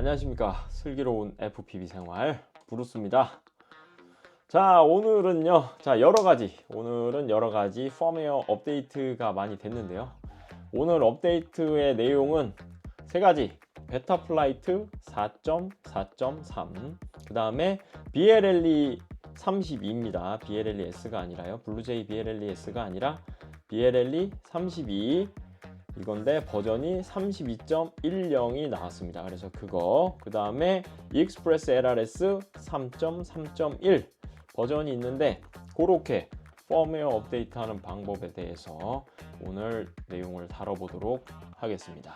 안녕하십니까. 슬기로운 FPV 생활 브루스입니다. 자, 오늘은요. 오늘은 여러 가지 펌웨어 업데이트가 많이 됐는데요. 오늘 업데이트의 내용은 세 가지. 베타 플라이트 4.4.3, 그 다음에 BLLE 32입니다. BLLE S가 아니라요. 블루제이 BLLE S가 아니라 BLLE 32 이건데 버전이 32.10이 나왔습니다. 그래서 그거, 그 다음에 익스프레스 LRS 3.3.1 버전이 있는데 그렇게 펌웨어 업데이트하는 방법에 대해서 오늘 내용을 다뤄보도록 하겠습니다.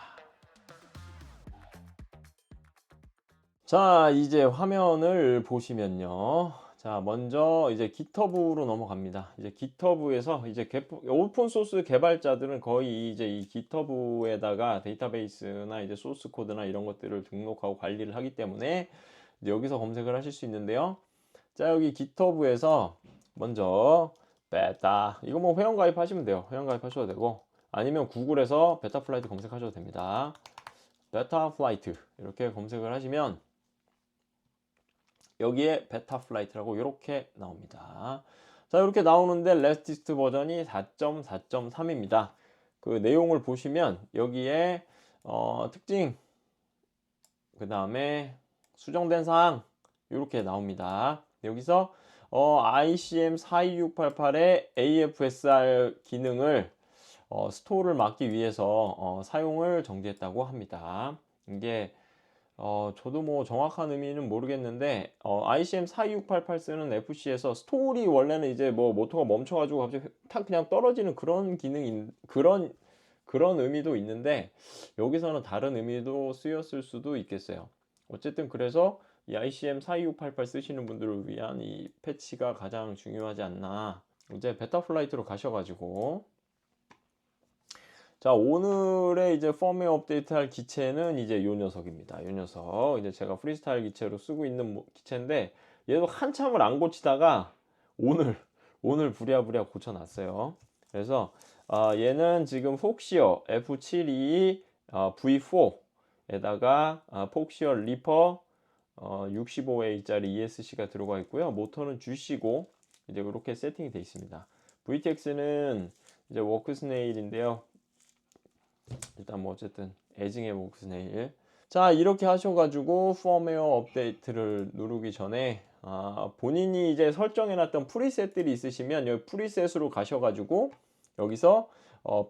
자, 이제 화면을 보시면요. 자, 먼저 이제 GitHub로 넘어갑니다. 이제 GitHub에서 이제 오픈 소스 개발자들은 거의 이제 이 GitHub에다가 데이터베이스나 이제 소스 코드나 이런 것들을 등록하고 관리를 하기 때문에 여기서 검색을 하실 수 있는데요. 자, 여기 GitHub에서 먼저 베타, 이거 뭐 회원 가입하시면 돼요. 회원 가입하셔도 되고, 아니면 구글에서 베타 플라이트 검색하셔도 됩니다. 베타 플라이트 이렇게 검색을 하시면 여기에 베타 플라이트라고 이렇게 나옵니다. 자, 이렇게 나오는데 레스티스트 버전이 4.4.3입니다. 그 내용을 보시면 여기에 특징, 그 다음에 수정된 사항 이렇게 나옵니다. 여기서 ICM 42688의 AFSR 기능을 스토어를 막기 위해서 사용을 정지했다고 합니다. 이게 저도 뭐 정확한 의미는 모르겠는데 ICM 42688 쓰는 FC에서 스토리 원래는 이제 뭐 모터가 멈춰가지고 갑자기 탁 그냥 떨어지는 그런 그런 의미도 있는데 여기서는 다른 의미도 쓰였을 수도 있겠어요. 어쨌든 그래서 이 ICM 42688 쓰시는 분들을 위한 이 패치가 가장 중요하지 않나. 이제 베타 플라이트로 가셔가지고 자, 오늘의 이제 펌웨어 업데이트 할 기체는 이제 요 녀석입니다. 요 녀석. 이제 제가 프리스타일 기체로 쓰고 있는 기체인데 얘도 한참을 안 고치다가 오늘 부랴부랴 고쳐놨어요. 그래서 얘는 지금 폭시어 F72 V4에다가 폭시어 리퍼 65A짜리 ESC가 들어가 있고요. 모터는 주시고 이제 이렇게 세팅이 되어 있습니다. VTX는 이제 워크스네일인데요. 일단 뭐 어쨌든 애증의 워크스네일. 자, 이렇게 하셔가지고 펌웨어 업데이트를 누르기 전에 본인이 이제 설정해놨던 프리셋들이 있으시면 여기 프리셋으로 가셔가지고 여기서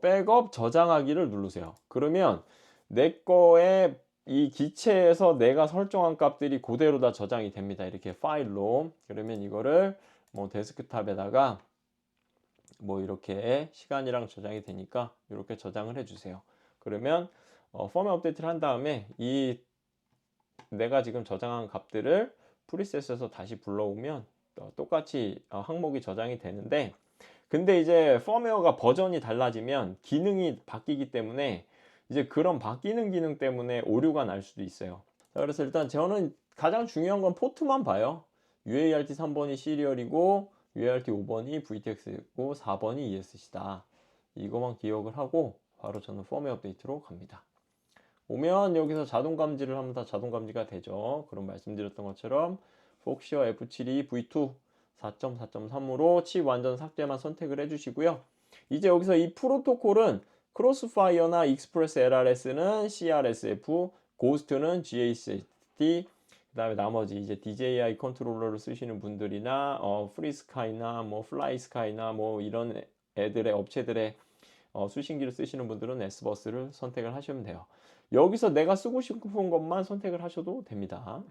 백업 저장하기를 누르세요. 그러면 내 거에 이 기체에서 내가 설정한 값들이 그대로 다 저장이 됩니다. 이렇게 파일로. 그러면 이거를 뭐 데스크탑에다가 뭐 이렇게 시간이랑 저장이 되니까 이렇게 저장을 해주세요. 그러면 펌웨어 업데이트를 한 다음에 이 내가 지금 저장한 값들을 프리셋에서 다시 불러오면 똑같이 항목이 저장이 되는데 근데 이제 펌웨어가 버전이 달라지면 기능이 바뀌기 때문에 이제 그런 바뀌는 기능 때문에 오류가 날 수도 있어요. 자, 그래서 일단 저는 가장 중요한 건 포트만 봐요. UART 3번이 시리얼이고 UART 5번이 VTX고 4번이 ESC다. 이거만 기억을 하고 바로 저는 펌웨어 업데이트로 갑니다. 오면 여기서 자동 감지를 하면 다 자동 감지가 되죠. 그럼 말씀드렸던 것처럼 폭시어 F72 V2 4.4.3으로 칩 완전 삭제만 선택을 해주시고요. 이제 여기서 이 프로토콜은 크로스파이어나 익스프레스 LRS는 CRSF, 고스트는 GHT, 그 다음에 나머지 이제 DJI 컨트롤러를 쓰시는 분들이나 프리스카이나 뭐 플라이스카이나 뭐 이런 애들의 업체들의 수신기를 쓰시는 분들은 S버스를 선택을 하시면 돼요. 여기서 내가 쓰고 싶은 것만 선택을 하셔도 됩니다.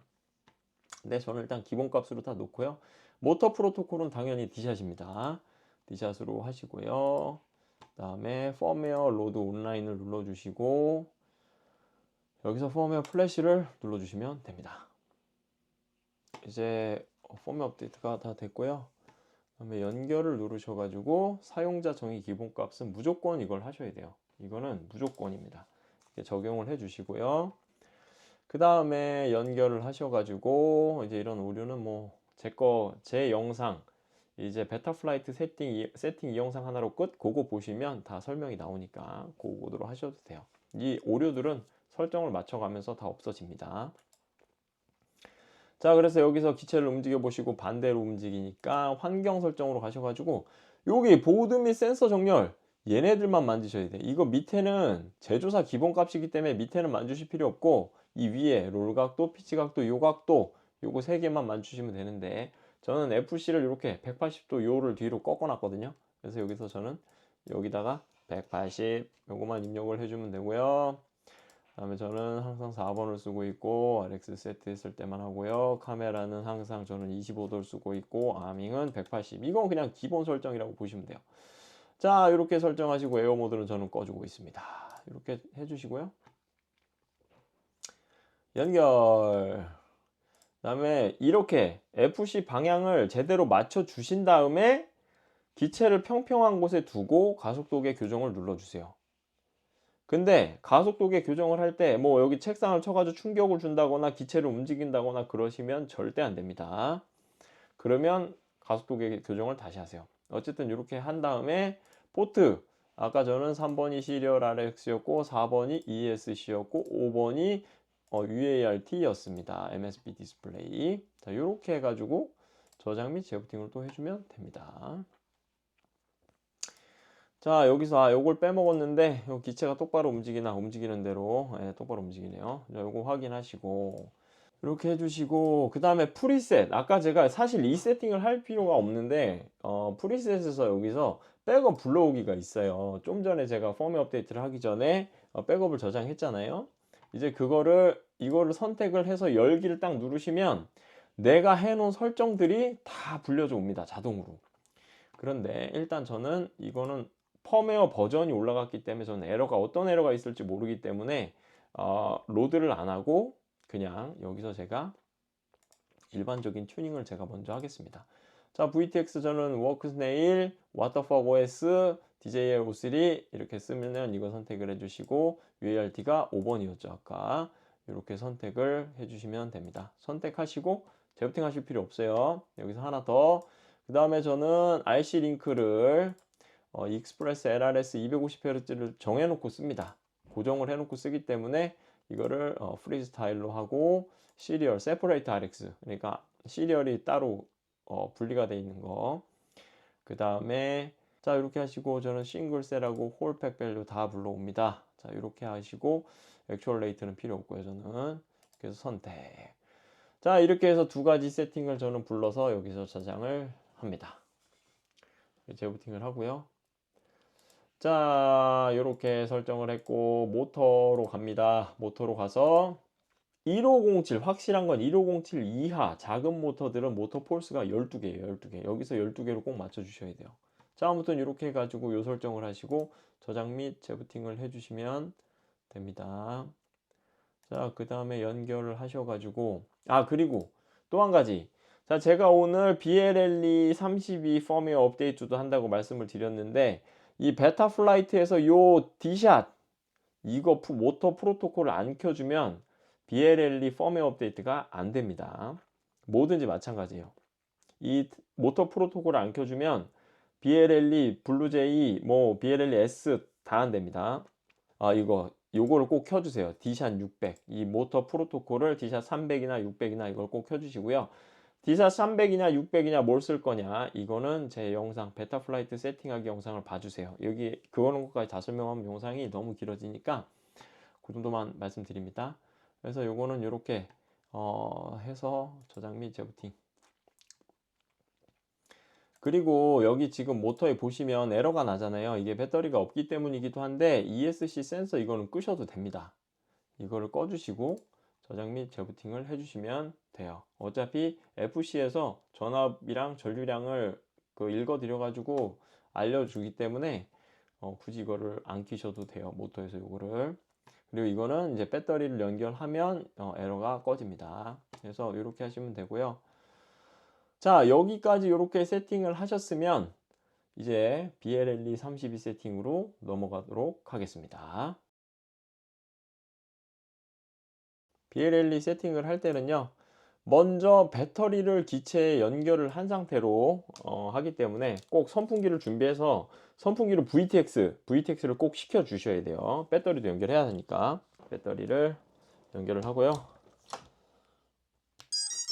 네, 저는 일단 기본값으로 다 놓고요. 모터 프로토콜은 당연히 D샷입니다. D샷으로 하시고요. 그 다음에 펌웨어 로드 온라인을 눌러주시고 여기서 펌웨어 플래시를 눌러주시면 됩니다. 이제 펌웨어 업데이트가 다 됐고요. 그다음에 연결을 누르셔가지고 사용자 정의 기본값은 무조건 이걸 하셔야 돼요. 이거는 무조건입니다. 이렇게 적용을 해주시고요. 그 다음에 연결을 하셔가지고 이제 이런 오류는 뭐 제 영상 이제 베타 플라이트 세팅 이 영상 하나로 끝. 그거 보시면 다 설명이 나오니까 그거로 하셔도 돼요. 이 오류들은 설정을 맞춰가면서 다 없어집니다. 자, 그래서 여기서 기체를 움직여 보시고 반대로 움직이니까 환경 설정으로 가셔가지고 여기 보드 및 센서 정렬 얘네들만 만지셔야 돼. 이거 밑에는 제조사 기본값이기 때문에 밑에는 만지실 필요 없고 이 위에 롤 각도, 피치 각도, 요 각도 요거 세 개만 만지시면 되는데 저는 FC를 이렇게 180도 요를 뒤로 꺾어 놨거든요. 그래서 여기서 저는 여기다가 180 요거만 입력을 해주면 되고요. 그다음에 저는 항상 4번을 쓰고 있고 RX 세트했을 때만 하고요. 카메라는 항상 저는 25도를 쓰고 있고 아밍은 180. 이건 그냥 기본 설정이라고 보시면 돼요. 자, 이렇게 설정하시고 에어 모드는 저는 꺼주고 있습니다. 이렇게 해주시고요. 연결. 그다음에 이렇게 FC 방향을 제대로 맞춰 주신 다음에 기체를 평평한 곳에 두고 가속도계 교정을 눌러주세요. 근데 가속도계 교정을 할 때 뭐 여기 책상을 쳐가지고 충격을 준다거나 기체를 움직인다거나 그러시면 절대 안 됩니다. 그러면 가속도계 교정을 다시 하세요. 어쨌든 이렇게 한 다음에 포트 아까 저는 3번이 시리얼 RX였고 4번이 ESC였고 5번이 UART였습니다. MSB 디스플레이. 자, 이렇게 해가지고 저장 및 재부팅을 또 해주면 됩니다. 자, 여기서 요걸 빼먹었는데 요 기체가 똑바로 움직이나 움직이는 대로 똑바로 움직이네요. 자, 요거 확인하시고 이렇게 해주시고 그 다음에 프리셋 아까 제가 사실 이 세팅을 할 필요가 없는데 프리셋에서 여기서 백업 불러오기가 있어요. 좀 전에 제가 펌웨어 업데이트를 하기 전에 백업을 저장했잖아요. 이제 이거를 선택을 해서 열기를 딱 누르시면 내가 해놓은 설정들이 다 불려져 옵니다. 자동으로. 그런데 일단 저는 이거는 펌웨어 버전이 올라갔기 때문에 저는 어떤 에러가 있을지 모르기 때문에 로드를 안 하고 그냥 여기서 제가 일반적인 튜닝을 제가 먼저 하겠습니다. 자, VTX 저는 워크스네일, 와터폭 OS, DJI-O3 이렇게 쓰면 이거 선택을 해주시고 UART가 5번이었죠 아까. 이렇게 선택을 해주시면 됩니다. 선택하시고 재부팅 하실 필요 없어요. 여기서 하나 더. 그 다음에 저는 RC 링크를 익스프레스 LRS 250Hz를 정해놓고 씁니다. 고정을 해놓고 쓰기 때문에 이거를 프리즈 스타일로 하고 시리얼 세퍼레이트 RX 그러니까 시리얼이 따로 분리가 되어 있는 거. 그 다음에 자 이렇게 하시고 저는 싱글 셀하고 홀팩 밸류 다 불러옵니다. 자 이렇게 하시고 액츄얼 레이트는 필요 없고요 저는. 그래서 선택. 자 이렇게 해서 두 가지 세팅을 저는 불러서 여기서 저장을 합니다. 재부팅을 하고요. 자 이렇게 설정을 했고 모터로 갑니다. 모터로 가서 1507 확실한 건 1507 이하 작은 모터들은 모터 폴스가 12개예요 12개. 여기서 12개로 꼭 맞춰 주셔야 돼요. 자 아무튼 이렇게 해가지고 요 설정을 하시고 저장 및 재부팅을 해주시면 됩니다. 자 그 다음에 연결을 하셔가지고 그리고 또 한 가지. 자 제가 오늘 BLLE 32 펌웨어 업데이트도 한다고 말씀을 드렸는데 이 베타 플라이트에서 요 D샷 이거 모터 프로토콜을 안 켜주면 BLLE 펌웨어 업데이트가 안 됩니다. 뭐든지 마찬가지예요. 이 모터 프로토콜을 안 켜주면 BLLE, 블루제이, 뭐 BLLE S 다 안 됩니다. 요거를 꼭 켜주세요. D샷 600. 이 모터 프로토콜을 D샷 300이나 600이나 이걸 꼭 켜주시고요. D샷 300이냐 600이냐 뭘 쓸 거냐 이거는 제 영상 베타 플라이트 세팅하기 영상을 봐주세요. 여기 그거는 것까지 다 설명하면 영상이 너무 길어지니까 그 정도만 말씀드립니다. 그래서 요거는 이렇게 해서 저장 및 재부팅. 그리고 여기 지금 모터에 보시면 에러가 나잖아요. 이게 배터리가 없기 때문이기도 한데 ESC 센서 이거는 끄셔도 됩니다. 이거를 꺼주시고 저장 및 재부팅을 해주시면 돼요. 어차피 FC에서 전압이랑 전류량을 읽어드려 가지고 알려주기 때문에 굳이 이거를 안 끼셔도 돼요. 모터에서 이거를. 그리고 이거는 이제 배터리를 연결하면 에러가 꺼집니다. 그래서 이렇게 하시면 되고요. 자 여기까지 이렇게 세팅을 하셨으면 이제 BLLE 32 세팅으로 넘어가도록 하겠습니다. BLLE 세팅을 할 때는요 먼저 배터리를 기체에 연결을 한 상태로 하기 때문에 꼭 선풍기를 준비해서 선풍기로 VTX를 꼭 시켜 주셔야 돼요. 배터리도 연결해야 하니까 배터리를 연결을 하고요.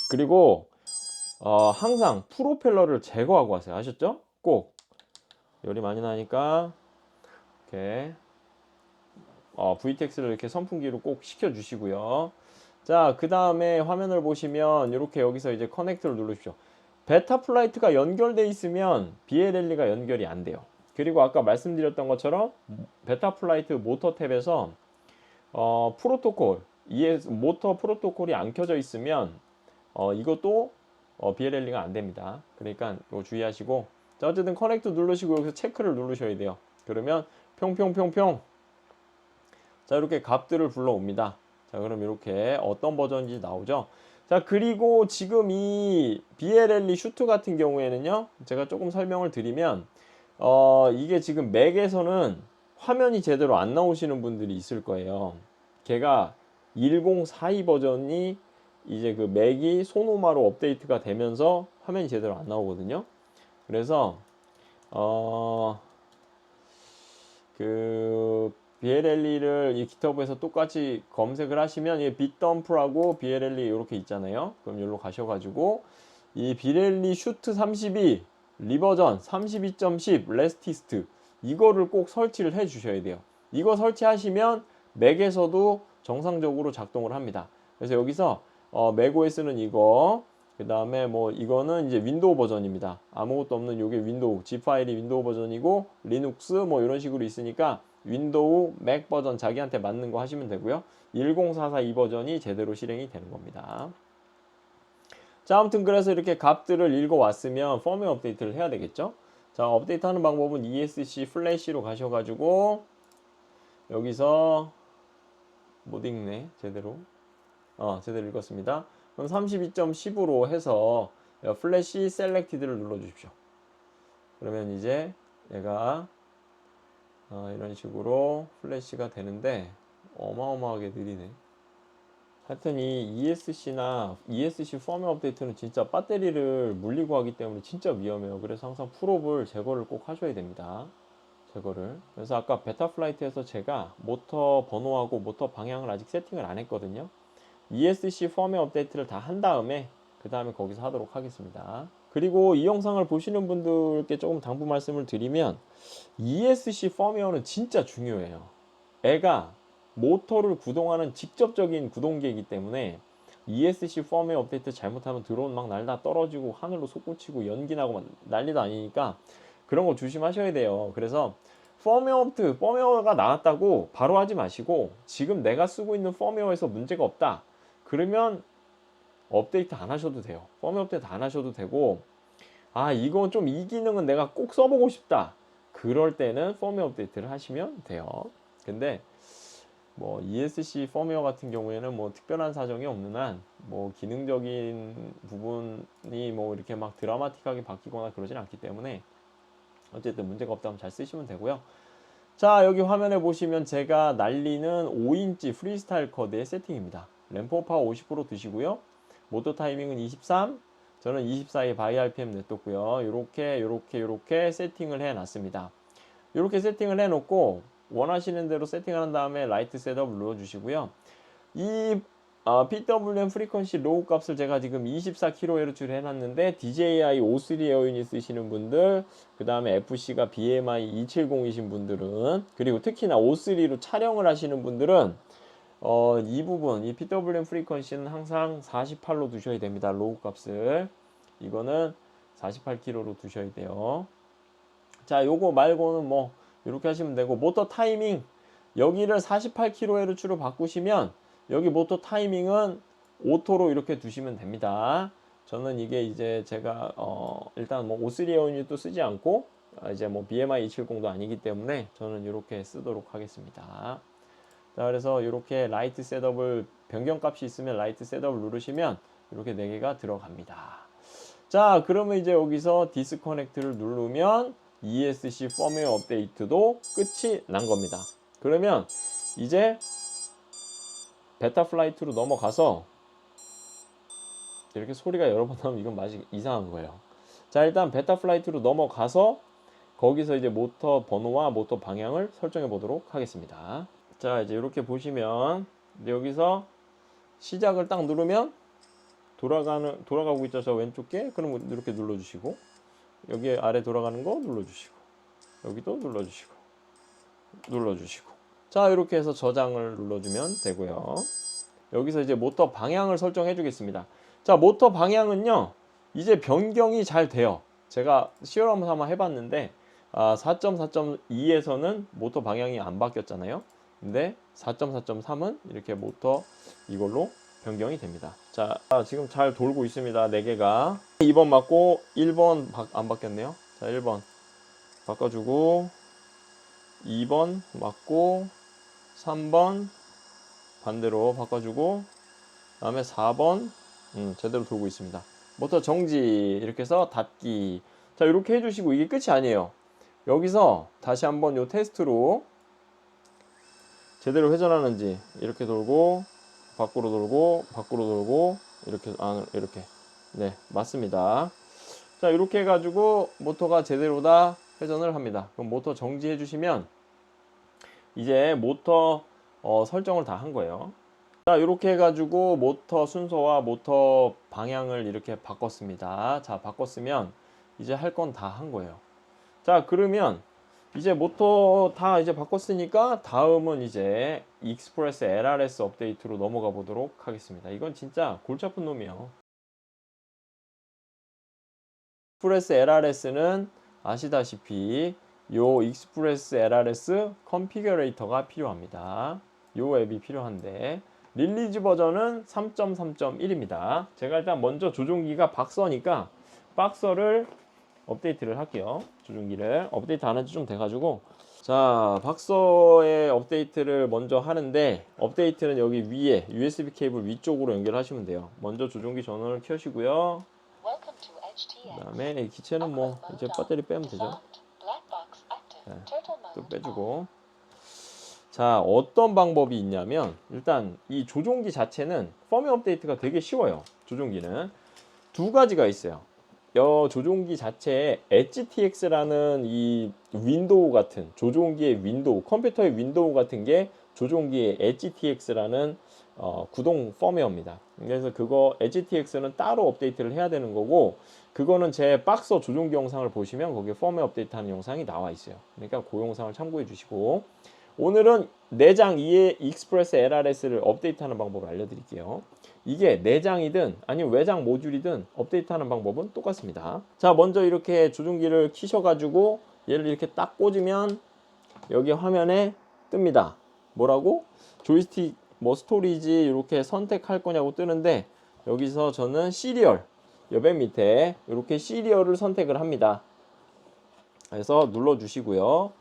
그리고 항상 프로펠러를 제거하고 하세요. 아셨죠? 꼭 열이 많이 나니까 이렇게 VTX를 이렇게 선풍기로 꼭 식혀 주시고요. 자, 그 다음에 화면을 보시면 이렇게 여기서 이제 커넥터를 누르십시오. 베타 플라이트가 연결돼 있으면 BLLE가 연결이 안 돼요. 그리고 아까 말씀드렸던 것처럼 베타 플라이트 모터 탭에서 프로토콜 모터 프로토콜이 안 켜져 있으면 이것도 BLLE가 안 됩니다. 그러니까 이거 주의하시고, 자, 어쨌든 커넥터 누르시고 여기서 체크를 누르셔야 돼요. 그러면 평평평평, 자, 이렇게 값들을 불러옵니다. 자, 그럼 이렇게 어떤 버전인지 나오죠. 자, 그리고 지금 이 BLLE 슈트 같은 경우에는요, 제가 조금 설명을 드리면 이게 지금 맥에서는 화면이 제대로 안 나오시는 분들이 있을 거예요. 걔가 1042 버전이 이제 그 맥이 소노마로 업데이트가 되면서 화면이 제대로 안 나오거든요. 그래서 그 BLLE를 이 GitHub에서 똑같이 검색을 하시면 이 빗덤프라고 BLLE 이렇게 있잖아요. 그럼 여기로 가셔가지고 이 BLLE 슈트 32 리버전 32.10 레스티스트 이거를 꼭 설치를 해 주셔야 돼요. 이거 설치하시면 맥에서도 정상적으로 작동을 합니다. 그래서 여기서 맥OS는 이거, 그 다음에 뭐 이거는 이제 윈도우 버전입니다. 아무것도 없는 요게 윈도우, G 파일이 윈도우 버전이고 리눅스 뭐 이런 식으로 있으니까 윈도우 맥 버전 자기한테 맞는 거 하시면 되고요. 10442 버전이 제대로 실행이 되는 겁니다. 자, 아무튼 그래서 이렇게 값들을 읽어 왔으면 펌웨어 업데이트를 해야 되겠죠. 자, 업데이트 하는 방법은 ESC 플래시로 가셔가지고 여기서 못 읽네 제대로. 제대로 읽었습니다. 그럼 32.10으로 해서 플래시 셀렉티드를 눌러 주십시오. 그러면 이제 얘가 이런 식으로 플래시가 되는데 어마어마하게 느리네. 하여튼 이 ESC나 ESC 펌웨어 업데이트는 진짜 배터리를 물리고 하기 때문에 진짜 위험해요. 그래서 항상 풀업을 제거를 꼭 하셔야 됩니다. 제거를. 그래서 아까 베타 플라이트에서 제가 모터 번호하고 모터 방향을 아직 세팅을 안 했거든요. ESC 펌웨어 업데이트를 다 한 다음에 그 다음에 거기서 하도록 하겠습니다. 그리고 이 영상을 보시는 분들께 조금 당부 말씀을 드리면 ESC 펌웨어는 진짜 중요해요. 애가 모터를 구동하는 직접적인 구동계이기 때문에 ESC 펌웨어 업데이트 잘못하면 드론 막 날다 떨어지고 하늘로 솟구치고 연기 나고 난리도 아니니까 그런 거 조심하셔야 돼요. 그래서 펌웨어가 나왔다고 바로 하지 마시고 지금 내가 쓰고 있는 펌웨어에서 문제가 없다. 그러면 업데이트 안 하셔도 돼요. 펌웨어 업데이트 안 하셔도 되고, 이건 좀 이 기능은 내가 꼭 써보고 싶다. 그럴 때는 펌웨어 업데이트를 하시면 돼요. 근데 뭐 ESC 펌웨어 같은 경우에는 뭐 특별한 사정이 없는 한 뭐 기능적인 부분이 뭐 이렇게 막 드라마틱하게 바뀌거나 그러진 않기 때문에 어쨌든 문제가 없다면 잘 쓰시면 되고요. 자, 여기 화면에 보시면 제가 날리는 5인치 프리스타일 커드의 세팅입니다. 램프 파워 50% 두시고요. 모터 타이밍은 23, 저는 24에 바이 RPM 냈뒀고요. 요렇게 세팅을 해 놨습니다. 이렇게 세팅을 해 놓고 원하시는 대로 세팅한 다음에 라이트 셋업 눌러 주시고요. 이 PWM 프리퀀시 로우 값을 제가 지금 24kHz 해놨는데 DJI O3 에어 유닛 쓰시는 분들, 그 다음에 FC가 BMI 270이신 분들은, 그리고 특히나 O3로 촬영을 하시는 분들은 이 부분, 이 PWM 프리퀀시는 항상 48로 두셔야 됩니다. 로우 값을. 이거는 48kHz로 두셔야 돼요. 자, 요거 말고는 뭐 이렇게 하시면 되고, 모터 타이밍 여기를 48kHz로 바꾸시면 여기 모터 타이밍은 오토로 이렇게 두시면 됩니다. 저는 이게 이제 제가 일단 뭐 O3 에어유닛도 쓰지 않고 이제 뭐 BMI 270도 아니기 때문에 저는 이렇게 쓰도록 하겠습니다. 자, 그래서 이렇게 라이트 셋업을 변경값이 있으면 라이트 셋업을 누르시면 이렇게 4개가 들어갑니다. 자, 그러면 이제 여기서 디스커넥트를 누르면 ESC 펌웨어 업데이트도 끝이 난 겁니다. 그러면 이제 베타 플라이트로 넘어가서 이렇게 소리가 여러 번 나오면 이건 맛이 이상한 거예요. 자, 일단 베타 플라이트로 넘어가서 거기서 이제 모터 번호와 모터 방향을 설정해 보도록 하겠습니다. 자, 이제 이렇게 보시면 여기서 시작을 딱 누르면 돌아가고 있죠. 저 왼쪽 게. 그럼 이렇게 눌러주시고, 여기 아래 돌아가는 거 눌러주시고, 여기도 눌러주시고. 자, 이렇게 해서 저장을 눌러주면 되고요. 여기서 이제 모터 방향을 설정해 주겠습니다. 자, 모터 방향은요, 이제 변경이 잘 돼요. 제가 실험 삼아 해봤는데 4.4.2에서는 모터 방향이 안 바뀌었잖아요. 근데 4.4.3은 이렇게 모터 이걸로 변경이 됩니다. 자, 지금 잘 돌고 있습니다. 4개가 2번 맞고 1번 안 바뀌었네요. 자, 1번 바꿔주고 2번 맞고 3번 반대로 바꿔주고 다음에 4번 제대로 돌고 있습니다. 모터 정지 이렇게 해서 닫기. 자, 이렇게 해주시고 이게 끝이 아니에요. 여기서 다시 한번 요 테스트로 제대로 회전하는지 이렇게 돌고 밖으로 돌고 이렇게 네, 맞습니다. 자, 이렇게 해가지고 모터가 제대로 다 회전을 합니다. 그럼 모터 정지해 주시면 이제 모터 설정을 다 한 거예요. 자, 이렇게 해가지고 모터 순서와 모터 방향을 이렇게 바꿨습니다. 자, 바꿨으면 이제 할 건 다 한 거예요. 자, 그러면 이제 모터 다 이제 바꿨으니까 다음은 이제 익스프레스 LRS 업데이트로 넘어가 보도록 하겠습니다. 이건 진짜 골치 아픈 놈이에요. 익스프레스 LRS는 아시다시피 요 익스프레스 LRS 컨피규레이터가 필요합니다. 요 앱이 필요한데 릴리즈 버전은 3.3.1입니다. 제가 일단 먼저 조종기가 박서니까 박서를 업데이트를 할게요. 조종기를 업데이트 안 한 지 좀 돼가지고 자, 박서의 업데이트를 먼저 하는데 업데이트는 여기 위에 USB 케이블 위쪽으로 연결하시면 돼요. 먼저 조종기 전원을 켜시고요. 그 다음에 기체는 뭐 이제 배터리 빼면 되죠. 자, 또 빼주고 자, 어떤 방법이 있냐면 일단 이 조종기 자체는 펌웨어 업데이트가 되게 쉬워요. 조종기는 두 가지가 있어요. 조종기 자체에 HTX라는 이 윈도우 같은 조종기의 윈도우, 컴퓨터의 윈도우 같은 게 조종기의 HTX라는 구동 펌웨어입니다. 그래서 그거 HTX는 따로 업데이트를 해야 되는 거고 그거는 제 박서 조종기 영상을 보시면 거기에 펌웨어 업데이트하는 영상이 나와 있어요. 그러니까 그 영상을 참고해 주시고 오늘은 내장 2의 익스프레스 LRS를 업데이트하는 방법을 알려드릴게요. 이게 내장이든 아니면 외장 모듈이든 업데이트하는 방법은 똑같습니다. 자, 먼저 이렇게 조종기를 키셔가지고 얘를 이렇게 딱 꽂으면 여기 화면에 뜹니다. 뭐라고? 조이스틱 뭐 스토리지 이렇게 선택할 거냐고 뜨는데 여기서 저는 시리얼 옆맨 밑에 이렇게 시리얼을 선택을 합니다. 그래서 눌러주시고요.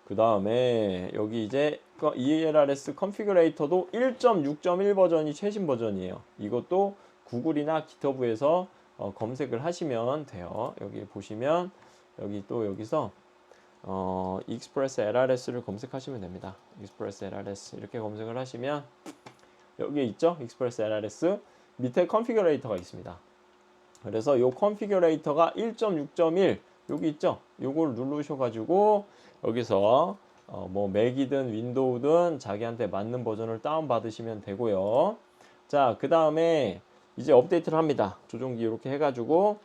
그 다음에 여기 이제 ELRS 컨피그레이터도 1.6.1 버전이 최신 버전이에요. 이것도 구글이나 기터브에서 검색을 하시면 돼요. 여기 보시면 여기 또 여기서 익스프레스 LRS를 검색하시면 됩니다. 익스프레스 LRS 이렇게 검색을 하시면 여기 있죠? 익스프레스 LRS 밑에 컨피그레이터가 있습니다. 그래서 이 컨피그레이터가 1.6.1 여기 있죠? 요걸 누르셔가지고 여기서 뭐 맥이든 윈도우든 자기한테 맞는 버전을 다운 받으시면 되고요. 자, 그 다음에 이제 업데이트를 합니다. 조종기 이렇게 해가지고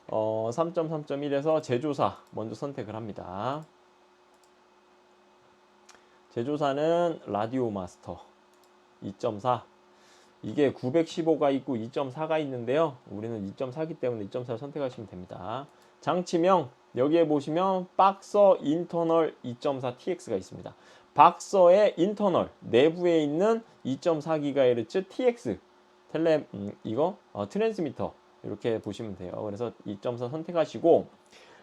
3.3.1에서 제조사 먼저 선택을 합니다. 제조사는 라디오 마스터 2.4 이게 915가 있고 2.4가 있는데요. 우리는 2.4기 때문에 2.4를 선택하시면 됩니다. 장치명 여기에 보시면 박서 인터널 2.4TX가 있습니다. 박서의 인터널 내부에 있는 2.4GHz TX 이거 트랜스미터 이렇게 보시면 돼요. 그래서 2.4 선택하시고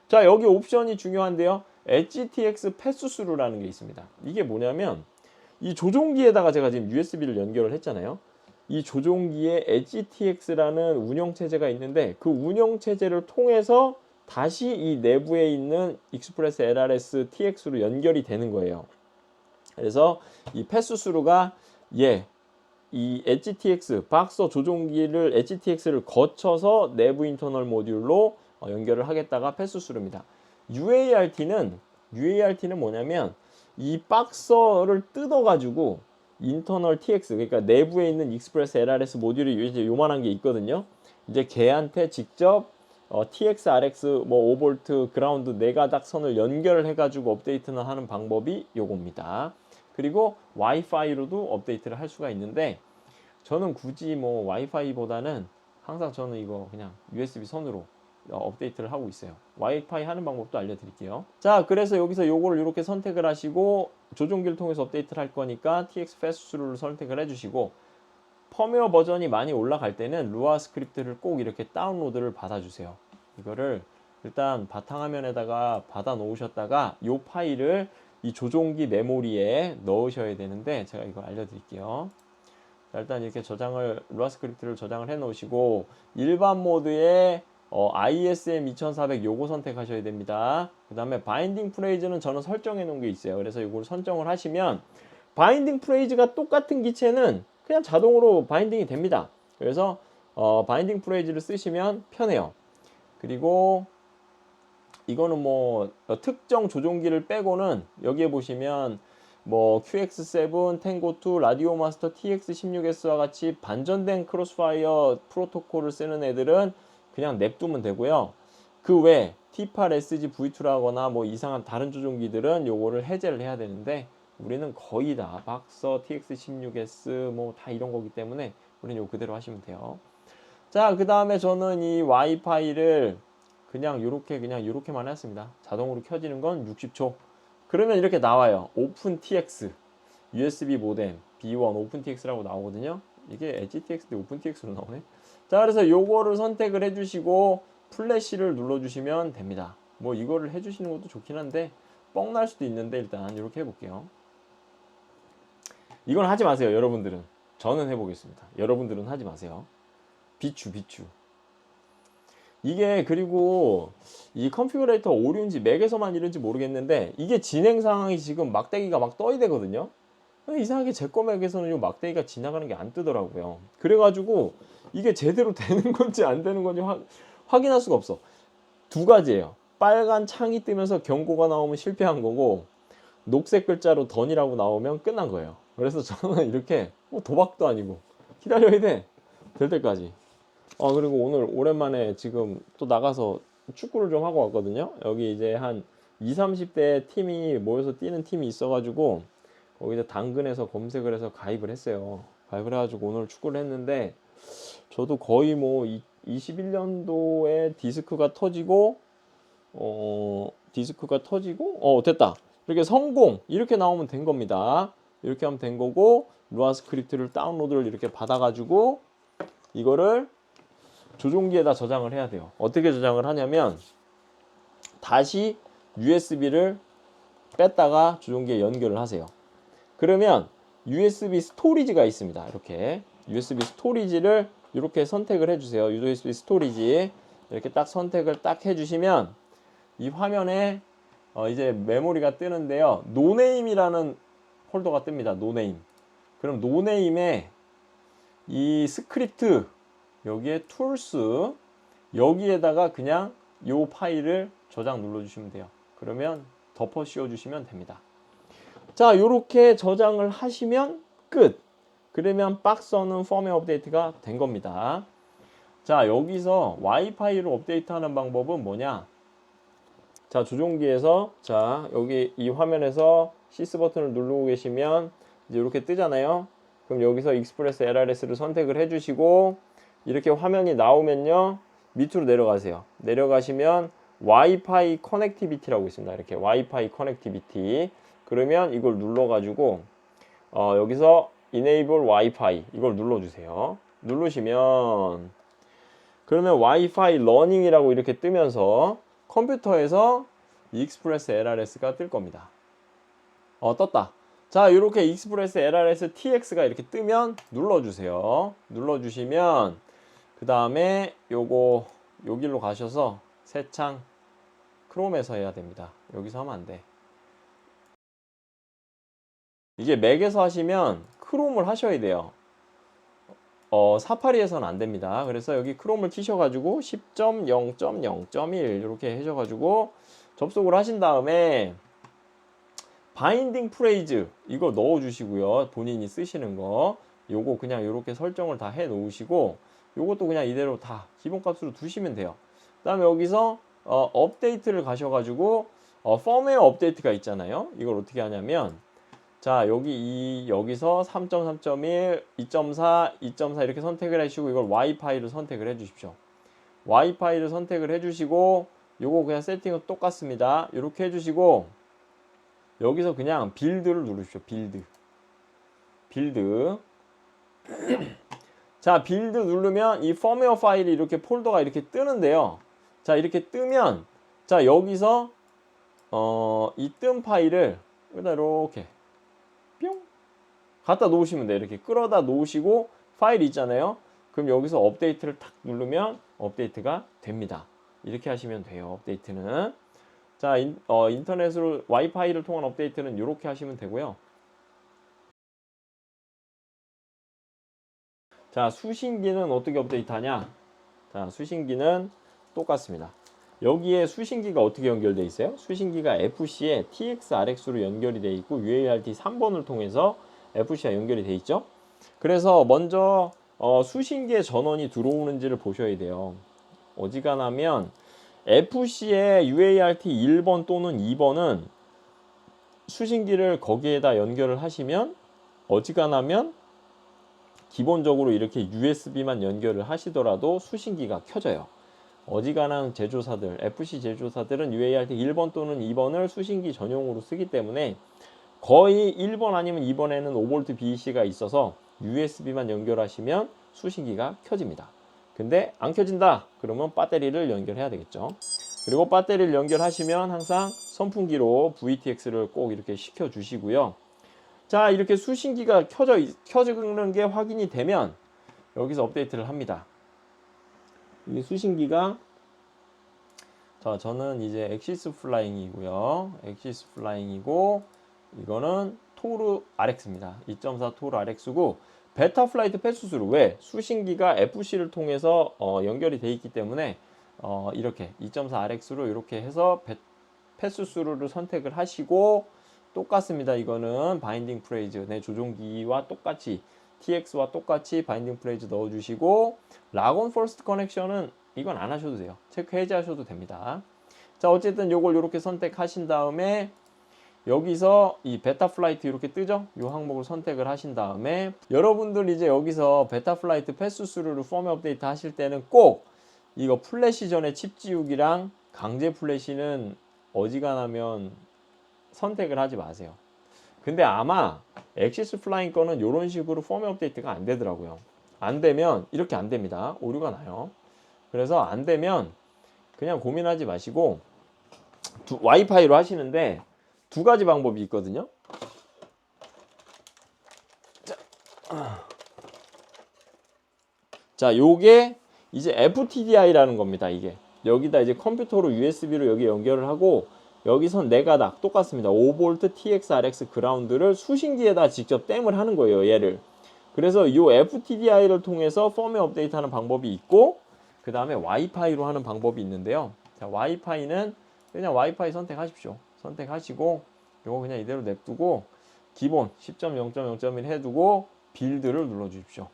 자, 여기 옵션이 중요한데요. HTX 패스스루라는 게 있습니다. 이게 뭐냐면 이 조종기에다가 제가 지금 USB를 연결을 했잖아요. 이 조종기에 HTX라는 운영체제가 있는데 그 운영체제를 통해서 다시 이 내부에 있는 익스프레스 LRS TX로 연결이 되는 거예요. 그래서 이 패스스루가 이 HTX 박서 조종기를 HTX를 거쳐서 내부 인터널 모듈로 연결을 하겠다가 패스스루입니다. UART는 뭐냐면 이 박서를 뜯어가지고 인터널 TX, 그러니까 내부에 있는 익스프레스 LRS 모듈이 이제 요만한 게 있거든요. 이제 걔한테 직접 TX, RX, 뭐 5V 그라운드 4가닥 선을 연결을 해가지고 업데이트는 하는 방법이 요겁니다. 그리고 와이파이로도 업데이트를 할 수가 있는데, 저는 굳이 뭐 와이파이보다는 항상 저는 이거 그냥 USB 선으로 업데이트를 하고 있어요. 와이파이 하는 방법도 알려드릴게요. 자, 그래서 여기서 요거를 이렇게 선택을 하시고 조종기를 통해서 업데이트를 할 거니까 TX 패스스루를 선택을 해주시고, 펌웨어 버전이 많이 올라갈 때는 루아 스크립트를 꼭 이렇게 다운로드를 받아주세요. 이거를 일단 바탕화면에다가 받아 놓으셨다가 이 파일을 이 조종기 메모리에 넣으셔야 되는데, 제가 이거 알려드릴게요. 자, 일단 이렇게 루아 스크립트를 저장을 해 놓으시고, 일반 모드에 ISM 2400 요거 선택하셔야 됩니다. 그 다음에 바인딩 프레이즈는 저는 설정해 놓은 게 있어요. 그래서 이걸 선정을 하시면 바인딩 프레이즈가 똑같은 기체는 그냥 자동으로 바인딩이 됩니다. 그래서 바인딩 프레이즈를 쓰시면 편해요. 그리고 이거는 뭐 특정 조종기를 빼고는 여기에 보시면 뭐 QX7, 탱고2, 라디오 마스터 TX16S와 같이 반전된 크로스파이어 프로토콜을 쓰는 애들은 그냥 냅두면 되고요. 그 외 T8 SG V2라거나 뭐 이상한 다른 조종기들은 요거를 해제를 해야 되는데, 우리는 거의 다 박서 TX16S 뭐 다 이런 거기 때문에 우리는 요 그대로 하시면 돼요. 자, 그 다음에 저는 이 와이파이를 그냥 요렇게만 했습니다. 자동으로 켜지는 건 60초. 그러면 이렇게 나와요. 오픈 TX, USB 모뎀, B1 오픈 TX라고 나오거든요. 이게 엣지 TX인데 오픈 TX로 나오네. 자, 그래서 요거를 선택을 해주시고 플래시를 눌러주시면 됩니다. 뭐 이거를 해주시는 것도 좋긴 한데 뻥 날 수도 있는데, 일단 이렇게 해볼게요. 이건 하지 마세요, 여러분들은. 저는 해보겠습니다. 여러분들은 하지 마세요. 비추. 이게, 그리고 이 컨피그레이터 오류인지 맥에서만 이런지 모르겠는데, 이게 진행 상황이 지금 막대기가 막 떠야 되거든요. 이상하게 제 거 맥에서는 이 막대기가 지나가는 게 안 뜨더라고요. 그래가지고 이게 제대로 되는 건지 안 되는 건지 확인할 수가 없어. 두 가지예요. 빨간 창이 뜨면서 경고가 나오면 실패한 거고, 녹색 글자로 던이라고 나오면 끝난 거예요. 그래서 저는 이렇게 뭐 도박도 아니고 기다려야 돼. 될 때까지. 그리고 오늘 오랜만에 지금 또 나가서 축구를 좀 하고 왔거든요. 여기 이제 한 20, 30대 팀이 모여서 뛰는 팀이 있어가지고 거기서 당근에서 검색을 해서 가입을 했어요. 가입을 해가지고 오늘 축구를 했는데, 저도 거의 뭐 21년도에 디스크가 터지고 됐다. 이렇게 성공 이렇게 나오면 된 겁니다. 이렇게 하면 된 거고, 루아 스크립트를 다운로드를 이렇게 받아가지고 이거를 조종기에다 저장을 해야 돼요. 어떻게 저장을 하냐면, 다시 USB를 뺐다가 조종기에 연결을 하세요. 그러면 USB 스토리지가 있습니다. 이렇게 USB 스토리지를 이렇게 선택을 해주세요. USB 스토리지 이렇게 딱 선택을 딱 해주시면 이 화면에 이제 메모리가 뜨는데요. 노네임이라는 폴더가 뜹니다. 노네임. 그럼 노네임에 이 스크립트, 여기에 툴스, 여기에다가 그냥 요 파일을 저장 눌러주시면 돼요. 그러면 덮어 씌워주시면 됩니다. 자, 요렇게 저장을 하시면 끝. 그러면 박스는 펌웨어 업데이트가 된 겁니다. 자, 여기서 와이파이로 업데이트하는 방법은 뭐냐? 자, 조종기에서, 자, 여기 이 화면에서 시스 버튼을 누르고 계시면 이제 이렇게 뜨잖아요. 그럼 여기서 익스프레스 LRS를 선택을 해주시고, 이렇게 화면이 나오면요, 밑으로 내려가세요. 내려가시면 와이파이 커넥티비티라고 있습니다. 이렇게 와이파이 커넥티비티. 그러면 이걸 눌러가지고 여기서 Enable Wi-Fi 이걸 눌러주세요. 누르시면 그러면 와이파이 러닝이라고 이렇게 뜨면서 컴퓨터에서 익스프레스 LRS가 뜰 겁니다. 떴다. 자, 이렇게 익스프레스 LRS TX가 이렇게 뜨면 눌러주세요. 눌러주시면 그 다음에 요거 여기로 가셔서 새창 크롬에서 해야 됩니다. 여기서 하면 안 돼. 이게 맥에서 하시면 크롬을 하셔야 돼요. 사파리에서는 안 됩니다. 그래서 여기 크롬을 키셔가지고 10.0.0.1 이렇게 하셔가지고 접속을 하신 다음에 바인딩 프레이즈 이거 넣어 주시고요. 본인이 쓰시는 거 요거 그냥 이렇게 설정을 다 해 놓으시고 요것도 그냥 이대로 다 기본값으로 두시면 돼요. 그 다음에 여기서 업데이트를 가셔가지고 펌웨어 업데이트가 있잖아요. 이걸 어떻게 하냐면 자 여기서 3.3.1, 2.4, 2.4 이렇게 선택을 해주시고 이걸 와이파이를 선택을 해 주십시오. 와이파이를 선택을 해 주시고 요거 그냥 세팅은 똑같습니다. 이렇게 해 주시고 여기서 그냥 빌드를 누르십시오. 빌드 자 빌드 누르면 이 펌웨어 파일이 이렇게 폴더가 이렇게 뜨는데요. 자 이렇게 뜨면 자 여기서 이 뜬 파일을 여기다 이렇게 뿅 갖다 놓으시면 돼요. 이렇게 끌어다 놓으시고 파일이 있잖아요. 그럼 여기서 업데이트를 탁 누르면 업데이트가 됩니다. 이렇게 하시면 돼요. 업데이트는 자 인터넷으로 와이파이를 통한 업데이트는 이렇게 하시면 되고요. 자 수신기는 어떻게 업데이트하냐. 자 수신기는 똑같습니다. 여기에 수신기가 어떻게 연결되어 있어요? 수신기가 FC에 TX, RX로 연결이 되어 있고 UART 3번을 통해서 FC가 연결이 되어 있죠. 그래서 먼저 수신기의 전원이 들어오는지를 보셔야 돼요. 어지간하면 FC에 UART 1번 또는 2번은 수신기를 거기에다 연결을 하시면 어지간하면 기본적으로 이렇게 USB만 연결을 하시더라도 수신기가 켜져요. 어지간한 제조사들, FC 제조사들은 UART 1번 또는 2번을 수신기 전용으로 쓰기 때문에 거의 1번 아니면 2번에는 5V BEC가 있어서 USB만 연결하시면 수신기가 켜집니다. 근데 안 켜진다 그러면 배터리를 연결해야 되겠죠. 그리고 배터리를 연결하시면 항상 선풍기로 VTX를 꼭 이렇게 시켜 주시고요. 자 이렇게 수신기가 켜지는 게 확인이 되면 여기서 업데이트를 합니다. 이 수신기가 자 저는 이제 엑시스 플라잉이고요. 엑시스 플라잉이고 이거는 토르 RX입니다. 2.4 토르 RX고 베타 플라이트 패스스루 왜 수신기가 FC를 통해서 연결이 되어 있기 때문에 이렇게 2.4 RX로 이렇게 해서 패스스루를 선택을 하시고 똑같습니다. 이거는 바인딩 프레이즈 내 조종기와 똑같이 TX와 똑같이 바인딩 프레이즈 넣어주시고 락온 퍼스트 커넥션은 이건 안 하셔도 돼요. 체크 해제하셔도 됩니다. 자 어쨌든 요걸 이렇게 선택하신 다음에 여기서 이 베타 플라이트 이렇게 뜨죠? 이 항목을 선택을 하신 다음에 여러분들 이제 여기서 베타 플라이트 패스스루를 펌웨어 업데이트 하실 때는 꼭 이거 플래시 전에 칩 지우기랑 강제 플래시는 어지간하면 선택을 하지 마세요. 근데 아마 엑시스 플라잉 거는 이런 식으로 펌웨어 업데이트가 안 되더라고요. 안 되면 이렇게 안 됩니다. 오류가 나요. 그래서 안 되면 그냥 고민하지 마시고 와이파이로 하시는데 두 가지 방법이 있거든요. 자, 요게 이제 FTDI라는 겁니다. 이게 여기다 이제 컴퓨터로 USB로 여기 연결을 하고 여기선 내가닥 똑같습니다. 5V TX-RX 그라운드를 수신기에다 직접 댐을 하는 거예요. 얘를. 그래서 이 FTDI를 통해서 펌웨어 업데이트하는 방법이 있고 그 다음에 와이파이로 하는 방법이 있는데요. 자, 와이파이는 그냥 와이파이 선택하십시오. 선택하시고 요거 그냥 이대로 냅두고 기본 10.0.0.1 해두고 빌드를 눌러주십시오.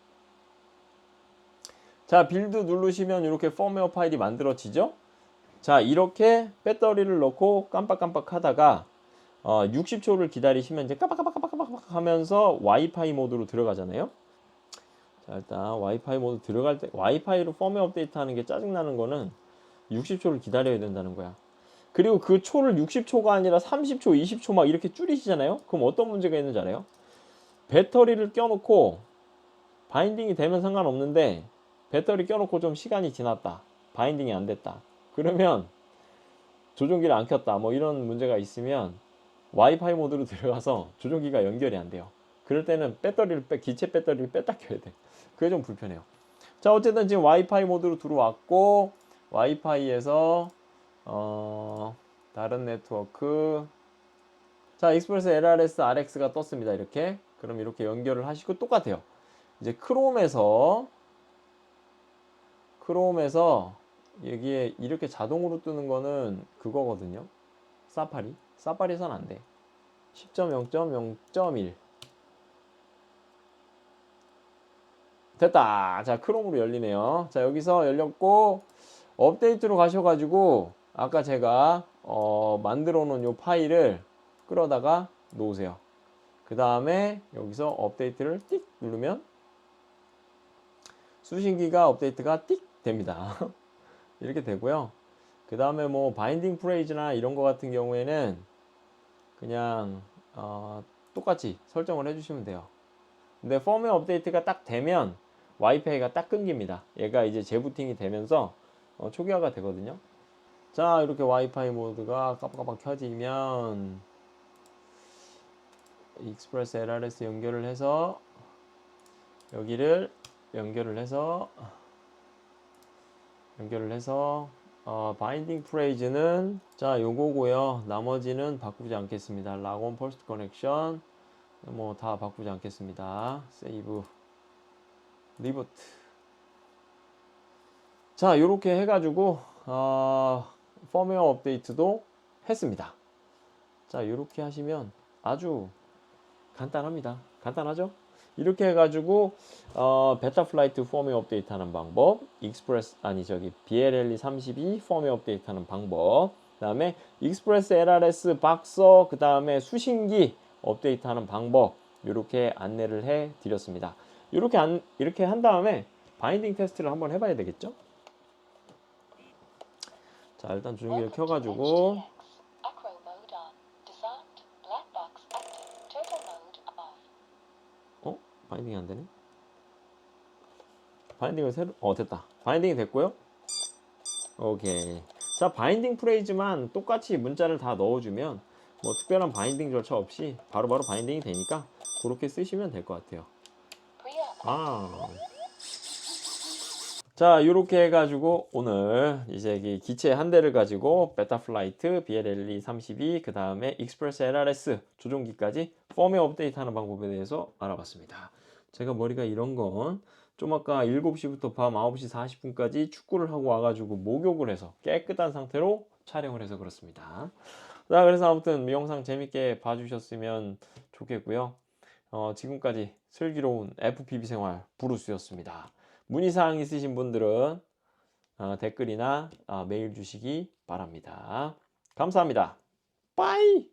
자 빌드 누르시면 이렇게 펌웨어 파일이 만들어지죠. 자 이렇게 배터리를 넣고 깜빡깜빡 하다가 60초를 기다리시면 이제 깜빡깜빡깜빡 하면서 와이파이 모드로 들어가잖아요. 자 일단 와이파이 모드 들어갈 때 와이파이로 펌웨어 업데이트 하는 게 짜증나는 거는 60초를 기다려야 된다는 거야. 그리고 그 초를 60초가 아니라 30초, 20초 막 이렇게 줄이시잖아요. 그럼 어떤 문제가 있는지 알아요? 배터리를 껴놓고 바인딩이 되면 상관없는데 배터리 껴놓고 좀 시간이 지났다. 바인딩이 안 됐다. 그러면 조종기를 안 켰다. 뭐 이런 문제가 있으면 와이파이 모드로 들어가서 조종기가 연결이 안 돼요. 그럴 때는 기체 배터리를 뺐다 켜야 돼. 그게 좀 불편해요. 자 어쨌든 지금 와이파이 모드로 들어왔고 와이파이에서 다른 네트워크 자 익스프레스 LRS RX가 떴습니다. 이렇게 그럼 이렇게 연결을 하시고 똑같아요. 이제 크롬에서 여기에 이렇게 자동으로 뜨는 거는 그거거든요. 사파리에선 안 돼. 10.0.0.1 됐다. 자, 크롬으로 열리네요. 자, 여기서 열렸고 업데이트로 가셔가지고 아까 제가 만들어 놓은 요 파일을 끌어다가 놓으세요. 그 다음에 여기서 업데이트를 띡 누르면 수신기가 업데이트가 띡 됩니다. 이렇게 되고요. 그 다음에 뭐 바인딩 프레이즈나 이런 거 같은 경우에는 그냥 똑같이 설정을 해주시면 돼요. 근데 펌웨어 업데이트가 딱 되면 와이파이가 딱 끊깁니다. 얘가 이제 재부팅이 되면서 초기화가 되거든요. 자, 이렇게 와이파이 모드가 깜빡깜빡 켜지면 익스프레스 LRS 연결을 해서 여기를 연결을 해서 바인딩 프레이즈는 자 요거고요. 나머지는 바꾸지 않겠습니다. 락온 퍼스트 커넥션 뭐 다 바꾸지 않겠습니다. 세이브 리부트. 자, 요렇게 해가지고 펌웨어 업데이트도 했습니다. 자, 요렇게 하시면 아주 간단합니다. 간단하죠? 이렇게 해가지고 베타 플라이트 펌웨어 업데이트 하는 방법, 익스프레스 BLLE 32 펌웨어 업데이트 하는 방법, 그 다음에 익스프레스 LRS 박서, 그 다음에 수신기 업데이트 하는 방법, 이렇게 안내를 해 드렸습니다. 이렇게 한 다음에 바인딩 테스트를 한번 해봐야 되겠죠? 자, 일단 조종기를 켜가지고 바인딩이 안 되네. 바인딩을 됐다. 바인딩이 됐고요. 오케이. 자, 바인딩 프레이즈만 똑같이 문자를 다 넣어주면 뭐 특별한 바인딩 절차 없이 바로바로 바인딩이 되니까 그렇게 쓰시면 될 것 같아요. 자, 이렇게 해가지고 오늘 이제 기체 한 대를 가지고 베타 플라이트, BLLE 32, 그 다음에 익스프레스 LRS 조종기까지 펌웨어 업데이트 하는 방법에 대해서 알아봤습니다. 제가 머리가 이런 건 좀 아까 7시부터 밤 9시 40분까지 축구를 하고 와가지고 목욕을 해서 깨끗한 상태로 촬영을 해서 그렇습니다. 자, 그래서 아무튼 이 영상 재밌게 봐주셨으면 좋겠고요. 지금까지 슬기로운 FPV 생활 브루스였습니다. 문의사항 있으신 분들은 댓글이나 메일 주시기 바랍니다. 감사합니다. 빠이!